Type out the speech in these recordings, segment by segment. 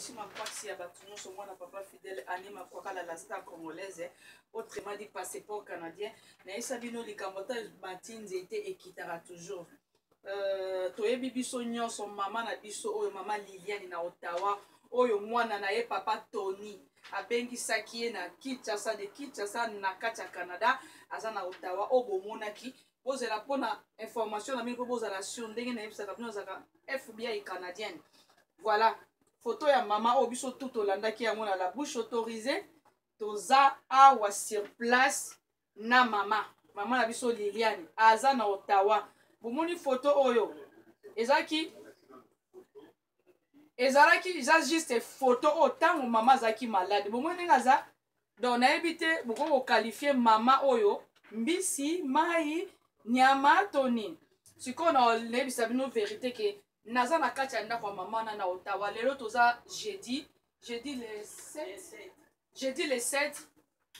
ici ma paxi ya batuno so mwana papa fidèle anima kwa la star congolaise autrement dit passeport canadien na esa bino likambo ta batinze était ekitara toujours toyebi biso nyonso mama na biso oyo mama Liliane na Ottawa oyo mwana na ye papa Tony abengisaki ye na Kinshasa de Kinshasa na kati ya Canada aza na Ottawa o bomonaki bozela mpona information na mini mpo bozala sur ndenge na yebisaka bino azalaka FBI canadienne. Voilà photo ya mama oyo biso tout tolandaki yango na la bouche autorisée toza awa sur place na mama na biso Liliane aza na Ottawa. Bomoni photo oyo ezalaki eza juste photo oyo ntango mama azalaki malade bomoni ndenge aza donc nayebi te boko koqualifie mama oyo mbisi mai nyama to nini sikoyo nayebisa bino verité ke naza na kati ya ndako ya mama na Ottawa lelo toza jeudi le 7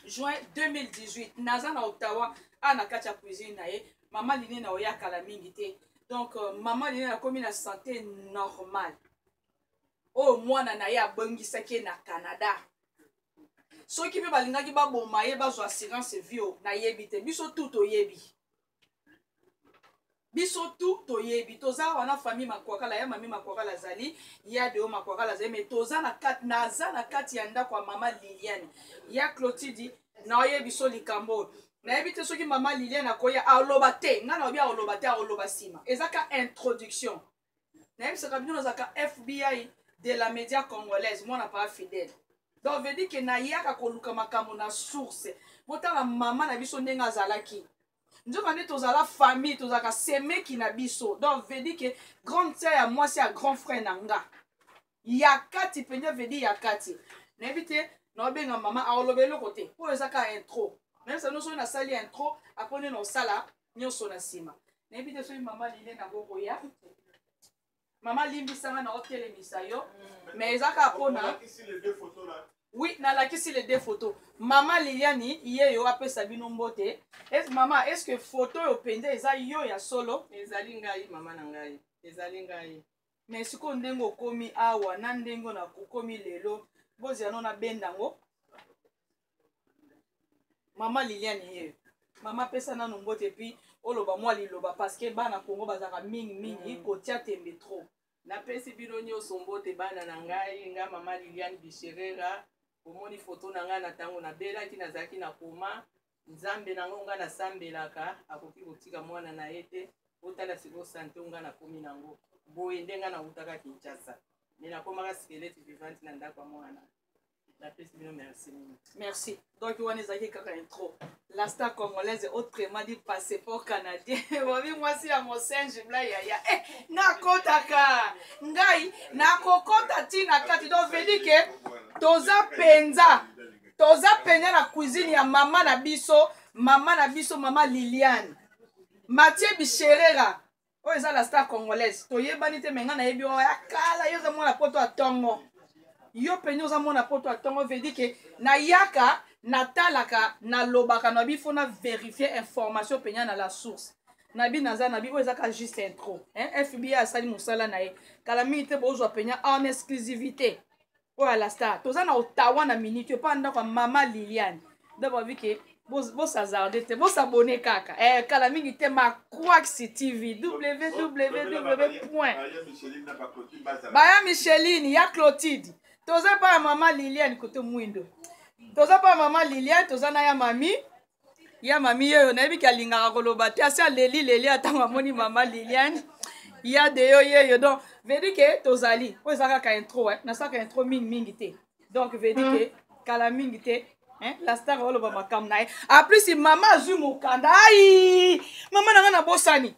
juin 2018 naza na Ottawa na kati ya cuisine na ye mama Liliane na oya kala mingi te donc mama Liliane akomi na santé normale oyo mwana na ye abongisaki na Canada soki mpe balingaki baboma ye bazwa assurance vie nayebi te biso tu toyebi toza wana famille makwakala ya mami makwakala zali ya deo makwakala zali mais toza na kati ya ndako ya mama Liliane ya Clotilde na oyebi so likambo nayebi te soki mama Liliane akoya aloba te nga na obi aloba te aloba sima ezaka introduction nayebisaka bino nazaka FBI de la média congolaise mwana pa fidèle donc veut dire que na yaka koluka makambo na source botala mama na biso ndenge azalaki nzoka nde tozala famille tozalaka semeki na biso donc veut dire que grande sœur ya mwasi ya grand frère na nga ya kati penye veut dire ya kati nayebi te naobenga mama aoloba eloko te oyo ezaka intro même ça nous na sali intro apone na osala nyonso na nsima nayebi te soki mama Liliane na kokoya mama limbisanga na otelemisa yo mais ezaka apona oui nalakisi les deux photos mama Liliane ye yo apesa bino mbote mama est-ce que photo yo pende eza yo ya solo ezali ngai mama na ngai ezali ngai mais siko ndenge okomi awa na ndenge na kokomi lelo bozia na bendango mama Liliane ye mama pesa nanu mbote puis oloba mwa liloba parce que bana Congo bazaka mingi kotia tembe trop napesi bino nyonso mbote bana na ngai nga mama Liliane Bisherera omoni photo na ngai na ntango nabelaki nazalaki na koma nzambe nango nga nasambelaka akoki kotika mwana na ye te otala siko sante nga nakomi nango boye nde nga nautaka Kinshasa me nakomaka skelete vivante na ndako ya mwana. Merci. Donc, on est allé à intro. La star congolaise, autrement dit, passeport canadien. Moi, c'est à mon singe, na kotaka. Ngai, na kokota tina kati. Donc, veut dire que toza penza la cuisine ya mama na biso, mama Liliane. Mathieu Bisherera. Oh, c'est la star congolaise. Toyebani te menga na yebi o ya kala yo za mwana poto atongo. Yo penyo za mona poto atongo veut dire que na yaka na talaka na lobaka na bifo na vérifier information penya na la source na bi naza na bi o ezaka juste intro FBI asali musala na ye kala minute bozwa penya en exclusivité o la star toza na Ottawa na minute pa ndako mama Liliane d'abord vu que bo s'azarder te bo s'abonner kaka kala mingi te ma Croix TV Baya Micheline ya Clotilde toza pa mama Liliane kote mwindo toza pa mama Liliane toza na ya mami yeyo na yebi kalingaka koloba te asa leli atanga moni mama Liliane ya de yo yeyo donc veut dire que tozali o ezaka ka intro na saka intro mingi te donc veut dire que kala mingi te la star oloba makam na ye a plus mama azwi mokanda mama nanga na bosani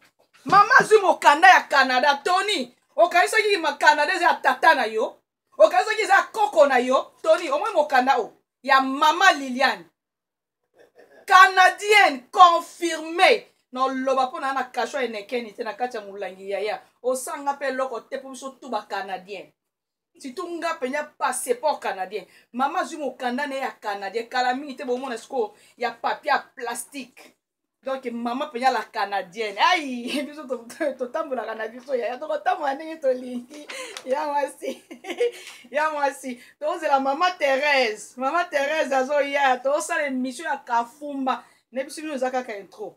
mama azwi mokanda ya Canada Tony okanisaki Canada eza tata na yo okanisaki eza koko na yo Tony omoi mokanda o ya mama Liliane canadienne confirmée no loba pona na kasho enekeni te na kati ya mulangi yaya osanga pe loko te po biso tu ba canadien surtout nga penya passeport canadien mama zwi mokanda na ya canadien kala mingi te bomona siko ya papier plastique donc mama penya la canadienne biso totambolaka na biso yaya tokotambola ndenge tolingi ya mwasi ya mwasi tozela mama Thérèse azoya tozosala émission ya kafumba na biso bino eza kaka intro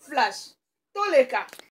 flash toleka